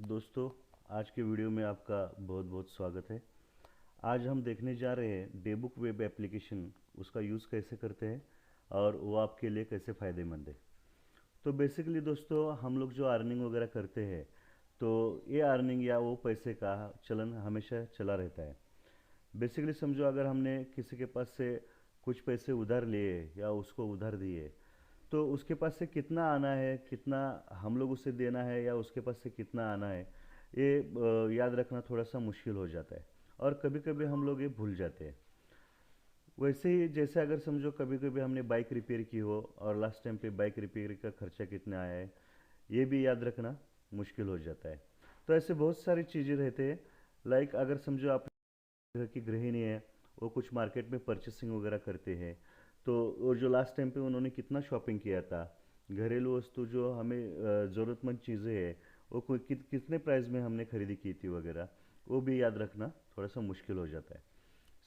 दोस्तों, आज के वीडियो में आपका बहुत बहुत स्वागत है। आज हम देखने जा रहे हैं डेबुक वेब एप्लीकेशन, उसका यूज़ कैसे करते हैं और वो आपके लिए कैसे फ़ायदेमंद है। तो बेसिकली दोस्तों, हम लोग जो अर्निंग वगैरह करते हैं, तो ये अर्निंग या वो पैसे का चलन हमेशा चला रहता है। बेसिकली समझो, अगर हमने किसी के पास से कुछ पैसे उधार लिए या उसको उधार दिए, तो उसके पास से कितना आना है, कितना हम लोग उसे देना है या उसके पास से कितना आना है, ये याद रखना थोड़ा सा मुश्किल हो जाता है और कभी कभी हम लोग ये भूल जाते हैं। वैसे ही जैसे अगर समझो कभी कभी हमने बाइक रिपेयर की हो और लास्ट टाइम पे बाइक रिपेयर का खर्चा कितना आया है, ये भी याद रखना मुश्किल हो जाता है। तो ऐसे बहुत सारी चीज़ें रहते हैं। लाइक अगर समझो आप घर की गृहिणी है, वो कुछ मार्केट में परचेसिंग वगैरह करते हैं, तो वो जो लास्ट टाइम पे उन्होंने कितना शॉपिंग किया था, घरेलू वस्तु जो हमें ज़रूरतमंद चीज़ें हैं, वो कितने प्राइस में हमने खरीदी की थी वगैरह, वो भी याद रखना थोड़ा सा मुश्किल हो जाता है।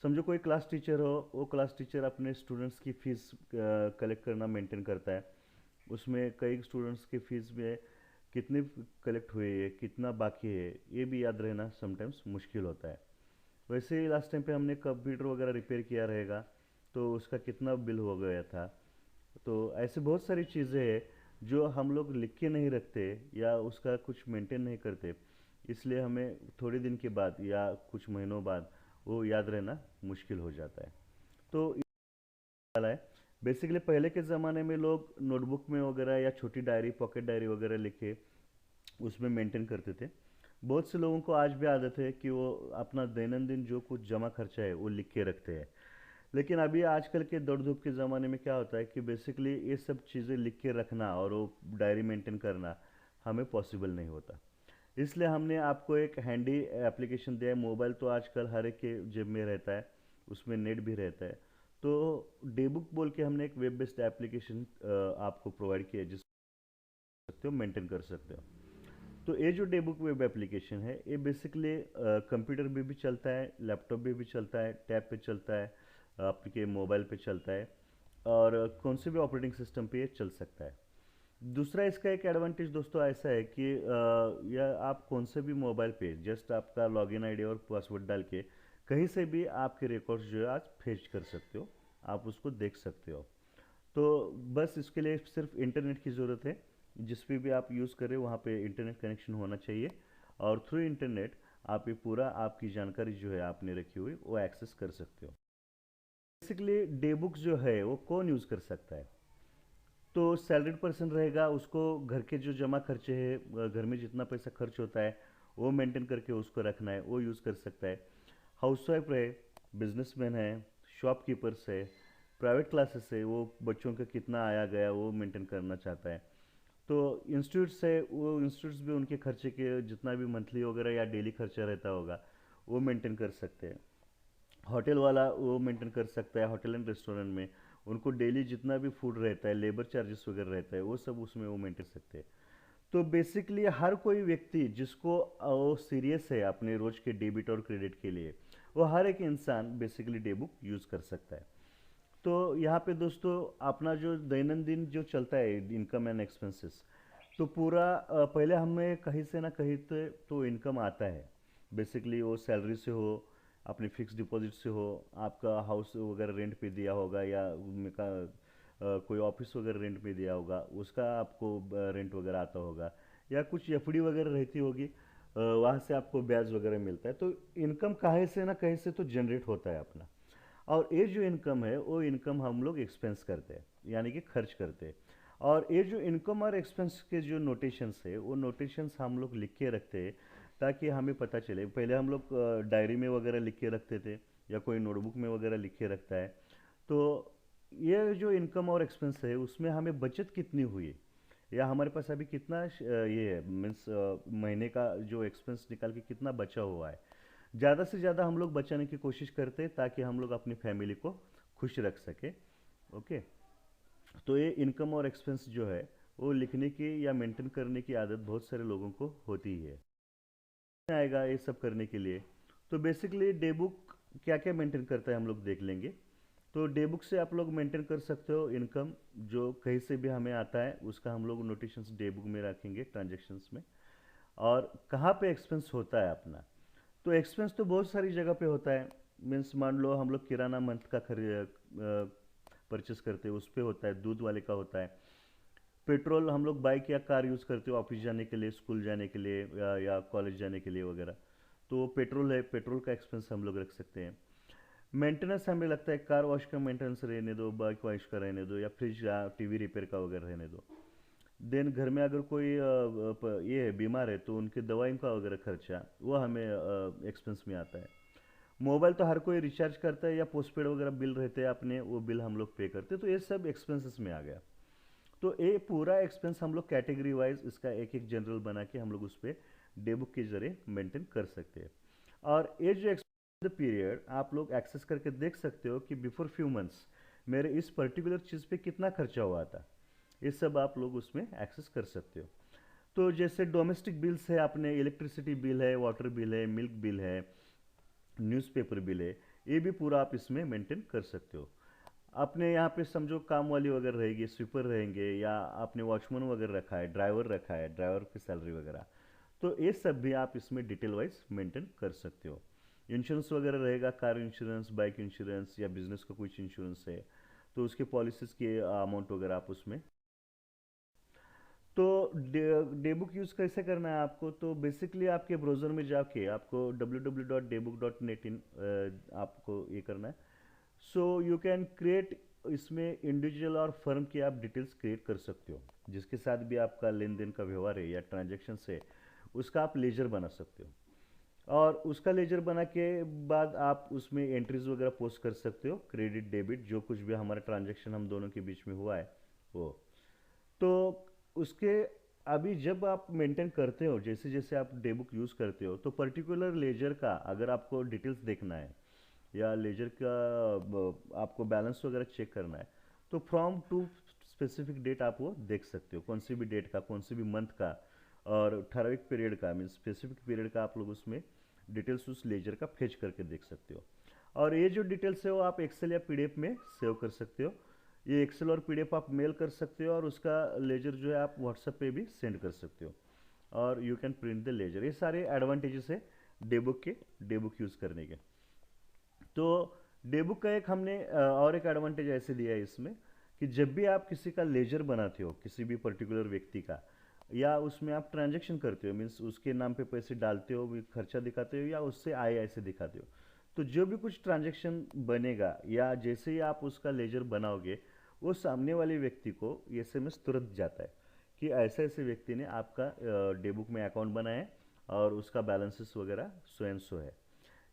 समझो कोई क्लास टीचर हो, वो क्लास टीचर अपने स्टूडेंट्स की फ़ीस कलेक्ट करना मेंटेन करता है। उसमें कई स्टूडेंट्स की फ़ीस में कितनी कलेक्ट हुई है, कितना बाकी है, ये भी याद रहना समटाइम्स मुश्किल होता है। वैसे ही लास्ट टाइम पे हमने कंप्यूटर वगैरह रिपेयर किया रहेगा, तो उसका कितना बिल हो गया था। तो ऐसे बहुत सारी चीज़ें हैं जो हम लोग लिख के नहीं रखते या उसका कुछ मेंटेन नहीं करते, इसलिए हमें थोड़े दिन के बाद या कुछ महीनों बाद वो याद रहना मुश्किल हो जाता है। तो वाला है। बेसिकली पहले के ज़माने में लोग नोटबुक में वगैरह या छोटी डायरी, पॉकेट डायरी वगैरह लिखे उसमें मेंटेन करते थे। बहुत से लोगों को आज भी आदत है कि वो अपना दैनंदिन जो कुछ जमा खर्चा है वो लिख के रखते हैं। लेकिन अभी आजकल के दौड़ धूप के ज़माने में क्या होता है कि बेसिकली ये सब चीज़ें लिख के रखना और वो डायरी मेंटेन करना हमें पॉसिबल नहीं होता। इसलिए हमने आपको एक हैंडी एप्लीकेशन दिया है। मोबाइल तो आजकल हर एक के जेब में रहता है, उसमें नेट भी रहता है। तो डेबुक बोल के हमने एक वेब बेस्ड एप्लीकेशन आपको प्रोवाइड किया है, जिस सकते हो मेंटेन कर सकते हो। तो ये जो डेबुक वेब एप्लीकेशन है, ये बेसिकली कंप्यूटर पे भी चलता है, लैपटॉप पे भी चलता है, टैब पे चलता है, आपके मोबाइल पे चलता है और कौन से भी ऑपरेटिंग सिस्टम पे ये चल सकता है। दूसरा इसका एक एडवांटेज दोस्तों ऐसा है कि यह आप कौन से भी मोबाइल पे जस्ट आपका लॉगिन आईडी और पासवर्ड डाल के कहीं से भी आपके रिकॉर्ड्स जो है आज फेच कर सकते हो, आप उसको देख सकते हो। तो बस इसके लिए सिर्फ इंटरनेट की ज़रूरत है। जिस पे भी आप यूज़ करें वहाँ पे इंटरनेट कनेक्शन होना चाहिए और थ्रू इंटरनेट आप ये पूरा आपकी जानकारी जो है आपने रखी हुई वो एक्सेस कर सकते हो। बेसिकली डे बुक जो है वो कौन यूज़ कर सकता है? तो सैलरीड पर्सन रहेगा, उसको घर के जो जमा खर्चे हैं, घर में जितना पैसा खर्च होता है वो मेंटेन करके उसको रखना है, वो यूज़ कर सकता है। हाउसवाइफ रहे, बिजनेसमैन है, शॉपकीपर्स है, प्राइवेट क्लासेस है, वो बच्चों का कितना आया गया वो मेंटेन करना चाहता है। तो इंस्टीट्यूट्स है, वो इंस्टीट्यूट्स भी उनके खर्चे के जितना भी मंथली वगैरह या डेली खर्चा रहता होगा वो मेंटेन कर सकते हैं। होटल वाला वो मेंटेन कर सकता है, होटल एंड रेस्टोरेंट में उनको डेली जितना भी फूड रहता है, लेबर चार्जेस वगैरह रहता है, वो सब उसमें वो मेंटेन सकते हैं। तो बेसिकली हर कोई व्यक्ति जिसको वो सीरियस है अपने रोज के डेबिट और क्रेडिट के लिए, वो हर एक इंसान बेसिकली डेबुक यूज़ कर सकता है। तो यहाँ पे दोस्तों, अपना जो दैनंदिन जो चलता है इनकम एंड एक्सपेंसेस, तो पूरा पहले हमें कहीं से ना कहीं तो इनकम आता है। बेसिकली वो सैलरी से हो, अपने फिक्स डिपॉजिट से हो, आपका हाउस वगैरह रेंट पे दिया होगा या उनका कोई ऑफिस वगैरह रेंट पे दिया होगा, उसका आपको रेंट वगैरह आता होगा, या कुछ एफडी वगैरह रहती होगी, वहाँ से आपको ब्याज वगैरह मिलता है। तो इनकम कहीं से ना कहीं से तो जनरेट होता है अपना। और ये जो इनकम है वो इनकम हम लोग एक्सपेंस करते हैं, यानी कि खर्च करते हैं। और ये जो इनकम और एक्सपेंस के जो नोटेशंस है वो नोटेशंस हम लोग लिख के रखते हैं, ताकि हमें पता चले। पहले हम लोग डायरी में वगैरह लिख के रखते थे या कोई नोटबुक में वगैरह लिख के रखता है। तो ये जो इनकम और एक्सपेंस है उसमें हमें बचत कितनी हुई है, या हमारे पास अभी कितना ये है मीन्स महीने का जो एक्सपेंस निकाल के कितना बचा हुआ है, ज़्यादा से ज़्यादा हम लोग बचाने की कोशिश करते हैं ताकि हम लोग अपनी फैमिली को खुश रख सके। ओके। तो ये इनकम और एक्सपेंस जो है वो लिखने की या मेंटेन करने की आदत बहुत सारे लोगों को होती ही है। आएगा ये सब करने के लिए, तो बेसिकली डे बुक क्या क्या मेंटेन करता है हम लोग देख लेंगे। तो डे बुक से आप लोग मेंटेन कर सकते हो इनकम, जो कहीं से भी हमें आता है उसका हम लोग नोटेशंस डे बुक में रखेंगे ट्रांजेक्शन्स में। और कहाँ पे एक्सपेंस होता है अपना। तो एक्सपेंस तो बहुत सारी जगह पे होता है। मीन्स मान लो हम लोग किराना मंथ का परचेस करते हैं, उस पे होता है। दूध वाले का होता है। पेट्रोल हम लोग बाइक या कार यूज़ करते हो ऑफिस जाने के लिए, स्कूल जाने के लिए, या कॉलेज जाने के लिए वगैरह। तो वो पेट्रोल है, पेट्रोल का एक्सपेंस हम लोग रख सकते हैं। मेंटेनेंस हमें लगता है कार वॉश का मेंटेनेंस रहने दो, बाइक वॉश का रहने दो, या फ्रिज या टीवी रिपेयर का वगैरह रहने दो। देन घर में अगर कोई ये है बीमार है तो उनकी दवाई का वगैरह खर्चा वो हमें एक्सपेंस में आता है। मोबाइल तो हर कोई रिचार्ज करता है, या पोस्टपेड वगैरह बिल रहते हैं अपने, वो बिल हम लोग पे करते हैं। तो ये सब एक्सपेंसेस में आ गया। तो ये पूरा एक्सपेंस हम लोग कैटेगरी वाइज इसका एक एक जनरल बना के हम लोग उस पर डे बुक के जरिए मेंटेन कर सकते हैं। और ये जो एक्सपेंस पीरियड आप लोग एक्सेस करके देख सकते हो कि बिफोर फ्यू मंथ्स मेरे इस पर्टिकुलर चीज़ पे कितना खर्चा हुआ था। ये सब आप लोग उसमें एक्सेस कर सकते हो। तो जैसे डोमेस्टिक बिल्स है, अपने इलेक्ट्रिसिटी बिल है, वाटर बिल है, मिल्क बिल है, न्यूज़पेपर बिल है, ये भी पूरा आप इसमें मेंटेन कर सकते हो। आपने यहाँ पे समझो काम वाली वगैरह रहेगी, स्वीपर रहेंगे, या आपने वॉचमैन वगैरह रखा है, ड्राइवर रखा है, ड्राइवर की सैलरी वगैरह, तो ये सब भी आप इसमें डिटेल वाइज मेंटेन कर सकते हो। इंश्योरेंस वगैरह रहेगा, कार इंश्योरेंस, बाइक इंश्योरेंस, या बिजनेस का कुछ इंश्योरेंस है तो उसके पॉलिसीज के अमाउंट वगैरह आप उसमें। तो डे बुक यूज़ कैसे करना है आपको, तो बेसिकली आपके ब्राउज़र में जाके आपको www.daybook.net इन आपको ये करना है। सो यू कैन क्रिएट, इसमें इंडिविजुअल और फर्म की आप डिटेल्स क्रिएट कर सकते हो, जिसके साथ भी आपका लेन देन का व्यवहार है या ट्रांजेक्शन है, उसका आप लेजर बना सकते हो। और उसका लेजर बना के बाद आप उसमें एंट्रीज वगैरह पोस्ट कर सकते हो, क्रेडिट डेबिट जो कुछ भी हमारा ट्रांजेक्शन हम दोनों के बीच में हुआ है वो। तो उसके अभी जब आप मेंटेन करते हो, जैसे जैसे आप डे बुक यूज़ करते हो, तो पर्टिकुलर लेजर का अगर आपको डिटेल्स देखना है, या लेजर का आपको बैलेंस वगैरह चेक करना है, तो फ्रॉम टू स्पेसिफिक डेट आप वो देख सकते हो, कौन सी भी डेट का, कौन सी भी मंथ का, और ठराविक पीरियड का, मीन स्पेसिफिक पीरियड का आप लोग उसमें डिटेल्स उस लेजर का फेच करके देख सकते हो। और ये जो डिटेल्स है वो आप एक्सेल या पीडीएफ में सेव कर सकते हो। ये एक्सेल और पीडीएफ आप मेल कर सकते हो, और उसका लेजर जो है आप व्हाट्सएप पे भी सेंड कर सकते हो, और you can print the ledger. ये सारे एडवांटेजेस है डे बुक यूज़ करने के। तो डे बुक का एक हमने और एक एडवांटेज ऐसे दिया है इसमें, कि जब भी आप किसी का लेजर बनाते हो, किसी भी पर्टिकुलर व्यक्ति का, या उसमें आप ट्रांजैक्शन करते हो, मीन्स उसके नाम पे पैसे डालते हो, भी खर्चा दिखाते हो, या उससे आए ऐसे दिखाते हो, तो जो भी कुछ ट्रांजैक्शन बनेगा, या जैसे ही आप उसका लेजर बनाओगे, वो सामने वाले व्यक्ति को एसएमएस तुरंत जाता है कि ऐसे ऐसे व्यक्ति ने आपका डे बुक में अकाउंट बनाया है, और उसका बैलेंसेस वगैरह सो एंड सो है।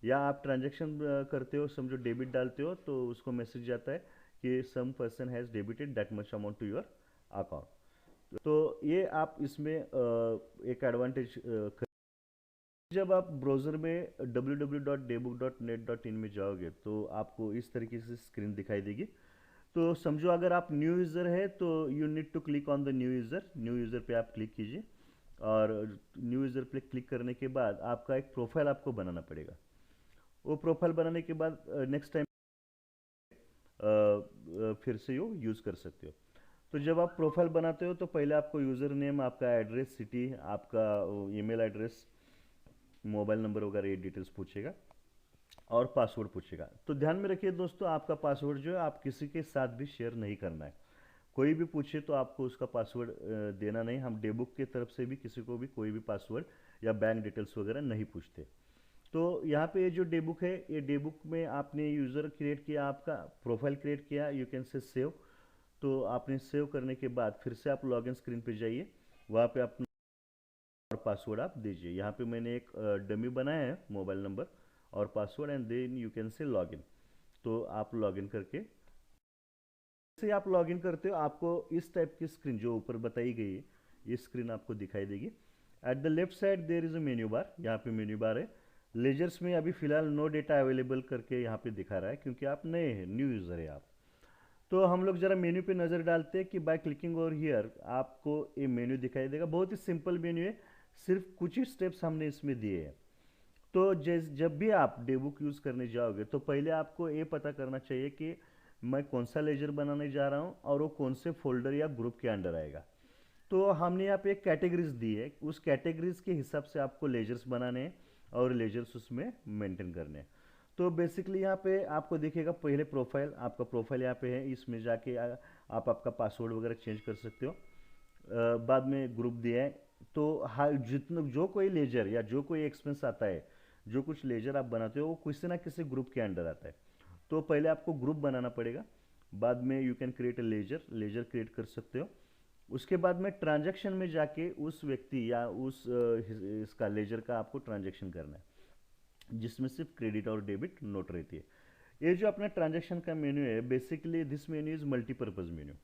या आप ट्रांजैक्शन करते हो, समझो डेबिट डालते हो, तो उसको मैसेज जाता है कि some person has debited that much amount to your account. तो ये आप इसमें एक एडवांटेज। जब आप ब्राउज़र में www.daybook.net.in में जाओगे तो आपको इस तरीके से स्क्रीन दिखाई देगी। तो समझो अगर आप न्यू यूज़र है तो you need to click on the new user पे आप क्लिक कीजिए, और न्यू यूज़र पे क्लिक करने के बाद आपका एक प्रोफाइल आपको बनाना पड़ेगा। वो प्रोफाइल बनाने के बाद नेक्स्ट टाइम फिर से यो यूज़ कर सकते हो। तो जब आप प्रोफाइल बनाते हो तो पहले आपको यूज़र नेम, आपका एड्रेस, सिटी, आपका ईमेल एड्रेस, मोबाइल नंबर वगैरह ये डिटेल्स पूछेगा, और पासवर्ड पूछेगा। तो ध्यान में रखिए दोस्तों, आपका पासवर्ड जो है आप किसी के साथ भी शेयर नहीं करना है। कोई भी पूछे तो आपको उसका पासवर्ड देना नहीं। हम डेबुक की तरफ से भी किसी को भी कोई भी पासवर्ड या बैंक डिटेल्स वगैरह नहीं पूछते। तो यहाँ पे ये जो डे बुक है, ये डे बुक में आपने यूज़र क्रिएट किया, आपका प्रोफाइल क्रिएट किया, यू कैन से सेव। तो आपने सेव करने के बाद फिर से आप लॉगिन स्क्रीन पे जाइए, वहाँ पे अपना और पासवर्ड आप दीजिए। यहाँ पे मैंने एक डमी बनाया है, मोबाइल नंबर और password, and then you can say login. तो आप लॉगिन करके, जैसे आप लॉगिन करते हो आपको इस टाइप की स्क्रीन जो ऊपर बताई गई है, ये स्क्रीन आपको दिखाई देगी। At the left side there is a menu bar, यहाँ पे मेन्यू बार है। लेजर्स में अभी फिलहाल नो डेटा अवेलेबल करके यहाँ पे दिखा रहा है, क्योंकि आप नए हैं, न्यू यूज़र है आप। तो हम लोग जरा मेन्यू पे नज़र डालते हैं कि बाय क्लिकिंग ओवर हियर आपको ये मेन्यू दिखाई देगा। बहुत ही सिंपल मेन्यू है, सिर्फ कुछ ही स्टेप्स हमने इसमें दिए हैं। तो जब भी आप डेबुक यूज़ करने जाओगे तो पहले आपको ये पता करना चाहिए कि मैं कौन सा लेजर बनाने जा रहा हूँ, और वो कौन से फोल्डर या ग्रुप के अंडर आएगा। तो हमने यहाँ पे एक कैटेगरीज दी है, उस कैटेगरीज के हिसाब से आपको लेजर्स बनाने हैं और लेजर्स उसमें मेंटेन करने हैं। तो बेसिकली यहाँ पे आपको दिखेगा पहले प्रोफाइल, आपका प्रोफाइल यहाँ पे है, इसमें जाके आप आपका पासवर्ड वगैरह चेंज कर सकते हो। बाद में ग्रुप दिया है। तो हर जितना जो कोई लेजर या जो कोई एक्सपेंस आता है, जो कुछ लेजर आप बनाते हो वो किसी ना किसी ग्रुप के अंडर आता है। तो पहले आपको ग्रुप बनाना पड़ेगा, बाद में you can create a ledger, ledger create कर सकते हो। उसके बाद में ट्रांजैक्शन में जाके उस व्यक्ति या उस इसका लेजर का आपको ट्रांजैक्शन करना है, जिसमें सिर्फ क्रेडिट और डेबिट नोट रहती है। ये जो अपना ट्रांजैक्शन का मेन्यू है, basically this menu is multipurpose menu.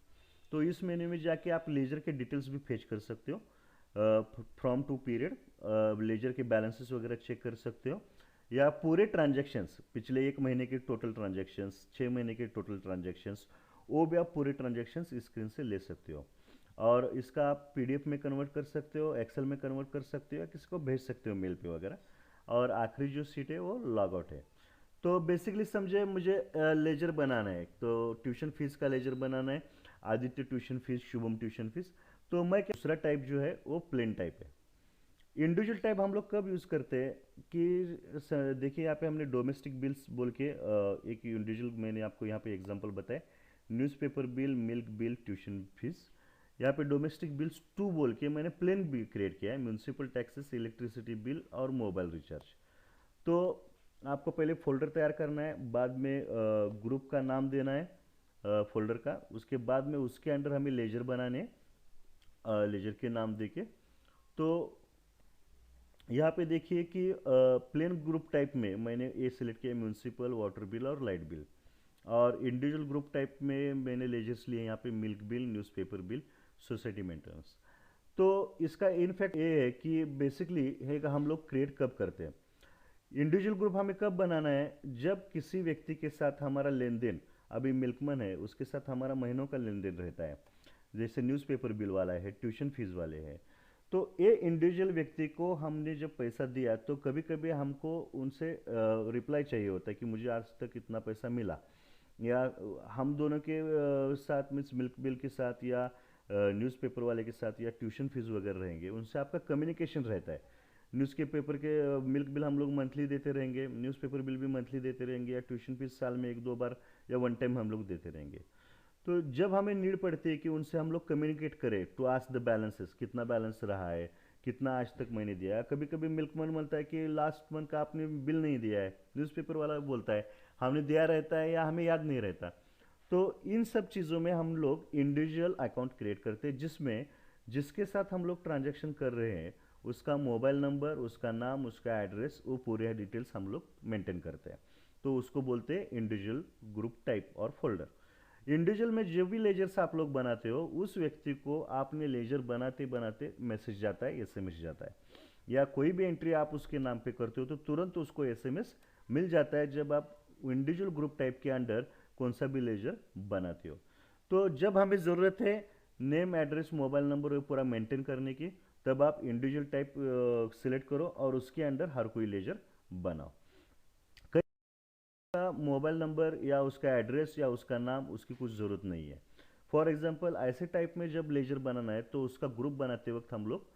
तो इस मेन्यू में जाके आप लेजर के डिटेल्स भी फेच कर सकते हो, फ्रॉम टू पीरियड, लेजर के बैलेंसेस वगैरह चेक कर सकते हो, या पूरे ट्रांजैक्शंस, पिछले 1 महीने के टोटल ट्रांजैक्शंस, 6 महीने के टोटल ट्रांजैक्शंस, वो भी आप पूरे ट्रांजैक्शंस स्क्रीन से ले सकते हो। और इसका आप पीडीएफ में कन्वर्ट कर सकते हो, एक्सेल में कन्वर्ट कर सकते हो, या किसी को भेज सकते हो मेल पे वगैरह। और आखिरी जो सीट है वो लॉग आउट है। तो बेसिकली समझे, मुझे लेजर बनाना है, तो ट्यूशन फीस का लेजर बनाना है, Aditya tuition fees, Shubham tuition fees. तो मैं दूसरा टाइप जो है वो प्लेन टाइप है। इंडिविजुअल टाइप हम लोग कब यूज़ करते हैं कि देखिए यहाँ पे हमने डोमेस्टिक बिल्स बोल के एक इंडिविजुअल, मैंने आपको यहाँ पे एग्जांपल बताया, newspaper bill, milk bill, tuition fees. यहाँ पे डोमेस्टिक बिल्स 2 बोल के मैंने प्लेन बिल क्रिएट किया है, म्यूनसिपल टैक्सेस, इलेक्ट्रिसिटी बिल और मोबाइल रिचार्ज। तो आपको पहले फोल्डर तैयार करना है, बाद में ग्रुप का नाम देना है फोल्डर का, उसके बाद में उसके अंडर हमें लेजर बनाने हैं, लेजर के नाम देके। तो यहाँ पे देखिए कि प्लेन ग्रुप टाइप में मैंने ये सिलेक्ट किया, म्यूनसिपल, वाटर बिल और लाइट बिल। और इंडिविजुअल ग्रुप टाइप में मैंने लेजर्स लिए यहाँ पे milk bill, newspaper bill, society maintenance. तो इसका इनफैक्ट ये है कि बेसिकली है कि हम लोग क्रिएट कब करते हैं, इंडिविजुअल ग्रुप हमें कब बनाना है, जब किसी व्यक्ति के साथ हमारा लेन देन, अभी मिल्कमैन है उसके साथ हमारा महीनों का लेन देन रहता है, जैसे न्यूज़पेपर बिल वाला है, ट्यूशन फीस वाले हैं। तो ये इंडिविजुअल व्यक्ति को हमने जब पैसा दिया, तो कभी कभी हमको उनसे रिप्लाई चाहिए होता है कि मुझे आज तक इतना पैसा मिला, या हम दोनों के साथ मीन्स मिल्क बिल के साथ या न्यूज़पेपर वाले के साथ या ट्यूशन फीस वगैरह रहेंगे, उनसे आपका कम्युनिकेशन रहता है। न्यूज़ के पेपर के मिल्क बिल हम लोग मंथली देते रहेंगे, न्यूज़पेपर बिल भी मंथली देते रहेंगे, या ट्यूशन फीस साल में 1-2 बार या वन टाइम हम लोग देते रहेंगे। तो जब हमें नीड पड़ती है कि उनसे हम लोग कम्युनिकेट करें, टू आस्क द बैलेंसेस, कितना बैलेंस रहा है, कितना आज तक मैंने दिया है। कभी कभी मिल्कमैन बोलता है कि लास्ट मंथ का आपने बिल नहीं दिया है, न्यूज़पेपर वाला बोलता है हमने दिया रहता है या हमें याद नहीं रहता। तो इन सब चीज़ों में हम लोग इंडिविजुअल अकाउंट क्रिएट करते हैं, जिसमें जिसके साथ हम लोग ट्रांजैक्शन कर रहे हैं उसका मोबाइल नंबर, उसका नाम, उसका एड्रेस, वो पूरे डिटेल्स हम लोग मेंटेन करते हैं। तो उसको बोलते हैं इंडिविजुअल ग्रुप टाइप और फोल्डर। इंडिविजुअल में जो भी लेजर्स आप लोग बनाते हो, उस व्यक्ति को आपने लेजर बनाते बनाते मैसेज जाता है, एसएमएस जाता है, या कोई भी एंट्री आप उसके नाम पे करते हो तो तुरंत उसको एसएमएस मिल जाता है, जब आप इंडिविजुअल ग्रुप टाइप के अंडर कौन सा भी लेजर बनाते हो। तो जब हमें ज़रूरत है नेम, एड्रेस, मोबाइल नंबर पूरा मेंटेन करने की, तब आप इंडिविजुअल टाइप सिलेक्ट करो और उसके अंडर हर कोई लेजर बनाओ। कई का मोबाइल नंबर या उसका एड्रेस या उसका नाम, उसकी कुछ ज़रूरत नहीं है। फॉर एग्जांपल ऐसे टाइप में जब लेजर बनाना है तो उसका ग्रुप बनाते वक्त हम लोग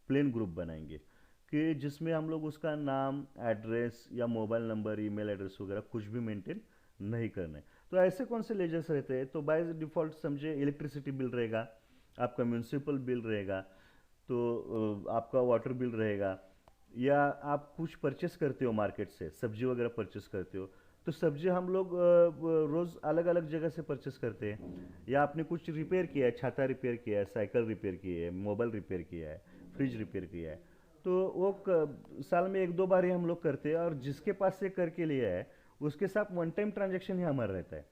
प्लेन ग्रुप बनाएंगे, कि जिसमें हम लोग उसका नाम, एड्रेस या मोबाइल नंबर, ईमेल एड्रेस वगैरह कुछ भी मेंटेन नहीं करना है। तो ऐसे कौन से लेजर्स रहते हैं, तो बाय डिफ़ॉल्ट समझे इलेक्ट्रिसिटी बिल रहेगा, आपका म्यूनसिपल बिल रहेगा, तो आपका वाटर बिल रहेगा, या आप कुछ परचेस करते हो मार्केट से, सब्जी वगैरह परचेस करते हो, तो सब्जी हम लोग रोज़ अलग अलग जगह से परचेस करते हैं। या आपने कुछ रिपेयर किया है, छाता रिपेयर किया है, साइकिल रिपेयर की है, मोबाइल रिपेयर किया है, फ्रिज रिपेयर किया है, तो वो साल में 1-2 बार ही हम लोग करते हैं। और जिसके पास से करके लिया है उसके साथ वन टाइम ट्रांजेक्शन ही हमारा रहता है,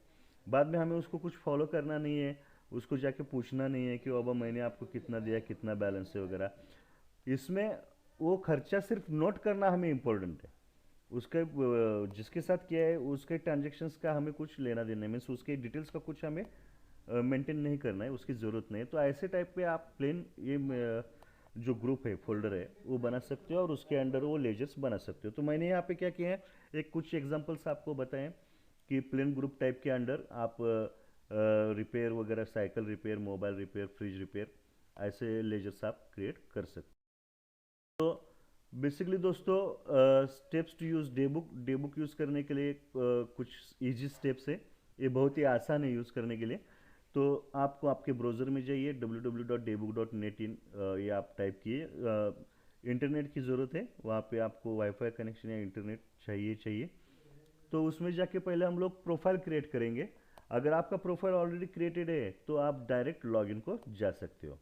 बाद में हमें उसको कुछ फॉलो करना नहीं है, उसको जाके पूछना नहीं है कि बाबा मैंने आपको कितना दिया, कितना बैलेंस है वगैरह। इसमें वो खर्चा सिर्फ नोट करना हमें इम्पोर्टेंट है, उसके जिसके साथ किया है उसके ट्रांजेक्शन्स का हमें कुछ लेना देना है, मीन्स उसके डिटेल्स का कुछ हमें मेंटेन नहीं करना है, उसकी ज़रूरत नहीं है। तो ऐसे टाइप पे आप प्लेन ये जो ग्रुप है, फोल्डर है, वो बना सकते हो और उसके अंडर वो लेजर्स बना सकते हो। तो मैंने यहाँ पे क्या किया है, एक कुछ एग्जांपल्स आपको बताएं कि प्लेन ग्रुप टाइप के अंडर आप रिपेयर वगैरह, cycle repair, mobile repair, fridge repair, ऐसे लेजर्स आप क्रिएट कर सकते। तो बेसिकली दोस्तों स्टेप्स टू यूज़ डेबुक यूज़ करने के लिए कुछ इजी स्टेप्स है। ये बहुत ही आसान है यूज़ करने के लिए। तो आपको आपके ब्राउज़र में जाइए www.debook.net इन ये आप टाइप किए। इंटरनेट की ज़रूरत है, वहाँ पे आपको वाईफाई कनेक्शन या इंटरनेट चाहिए। तो उसमें जाके पहले हम लोग प्रोफाइल क्रिएट करेंगे। अगर आपका प्रोफाइल ऑलरेडी क्रिएटेड है तो आप डायरेक्ट लॉगिन को जा सकते हो।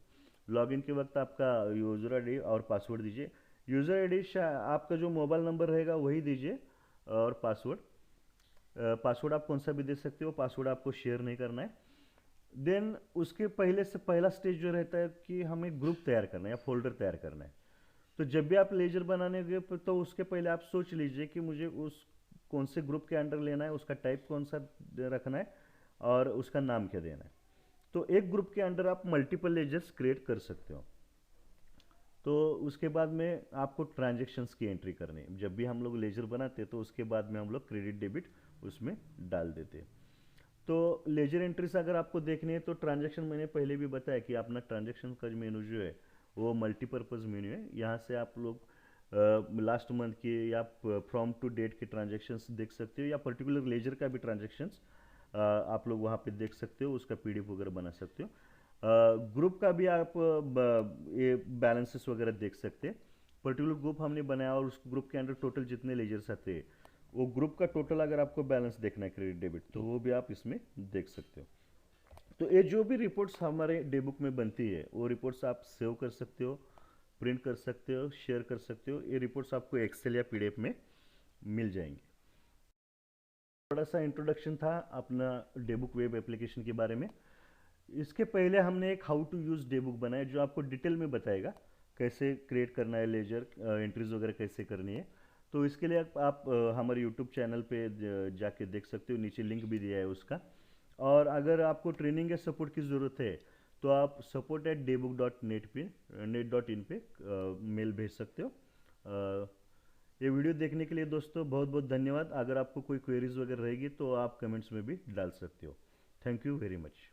लॉगिन के वक्त आपका यूज़र आईडी और पासवर्ड दीजिए। यूज़र आईडी आपका जो मोबाइल नंबर रहेगा वही दीजिए, और पासवर्ड आप कौन सा भी दे सकते हो, पासवर्ड आपको शेयर नहीं करना है। देन उसके पहले से पहला स्टेज जो रहता है कि हमें ग्रुप तैयार करना है या फोल्डर तैयार करना है। तो जब भी आप लेजर बनाने गए तो उसके पहले आप सोच लीजिए कि मुझे उस कौन से ग्रुप के अंडर लेना है, उसका टाइप कौन सा रखना है और उसका नाम क्या देना है। तो एक ग्रुप के अंडर आप मल्टीपल लेजर्स क्रिएट कर सकते हो। तो उसके बाद में आपको ट्रांजेक्शन्स की एंट्री करनी है। जब भी हम लोग लेजर बनाते हैं तो उसके बाद में हम लोग क्रेडिट डेबिट उसमें डाल देते हैं। तो लेजर एंट्रीज अगर आपको देखनी है तो ट्रांजेक्शन मैंने पहले भी बताया कि अपना ट्रांजेक्शन का मेनू जो है वो मल्टीपर्पज़ मेन्यू है। यहाँ से आप लोग लास्ट मंथ के या फ्रॉम टू डेट के ट्रांजेक्शन्स देख सकते हो, या पर्टिकुलर लेजर का भी ट्रांजेक्शन्स आप लोग वहाँ पे देख सकते हो, उसका पीडीएफ वगैरह बना सकते हो। ग्रुप का भी आप ये बैलेंसेस वगैरह देख सकते हैं। पर्टिकुलर ग्रुप हमने बनाया और उस ग्रुप के अंदर टोटल जितने लेजर्स आते हैं वो ग्रुप का टोटल अगर आपको बैलेंस देखना है क्रेडिट डेबिट तो वो भी आप इसमें देख सकते हो। तो ये जो भी रिपोर्ट्स हमारे डेबुक में बनती है वो रिपोर्ट्स आप सेव कर सकते हो, प्रिंट कर सकते हो, शेयर कर सकते हो। ये रिपोर्ट्स आपको एक्सेल या पीडीएफ में मिल जाएंगे। थोड़ा सा इंट्रोडक्शन था अपना डेबुक वेब एप्लीकेशन के बारे में। इसके पहले हमने एक हाउ टू यूज़ डेबुक बनाया जो आपको डिटेल में बताएगा कैसे क्रिएट करना है लेजर, एंट्रीज वगैरह कैसे करनी है। तो इसके लिए आप हमारे यूट्यूब चैनल पे जाके देख सकते हो, नीचे लिंक भी दिया है उसका। और अगर आपको ट्रेनिंग या सपोर्ट की ज़रूरत है तो आप support@debook.net पे net.in पे मेल भेज सकते हो। ये वीडियो देखने के लिए दोस्तों बहुत बहुत धन्यवाद। अगर आपको कोई क्वेरीज वगैरह रहेगी तो आप कमेंट्स में भी डाल सकते हो। Thank you very much.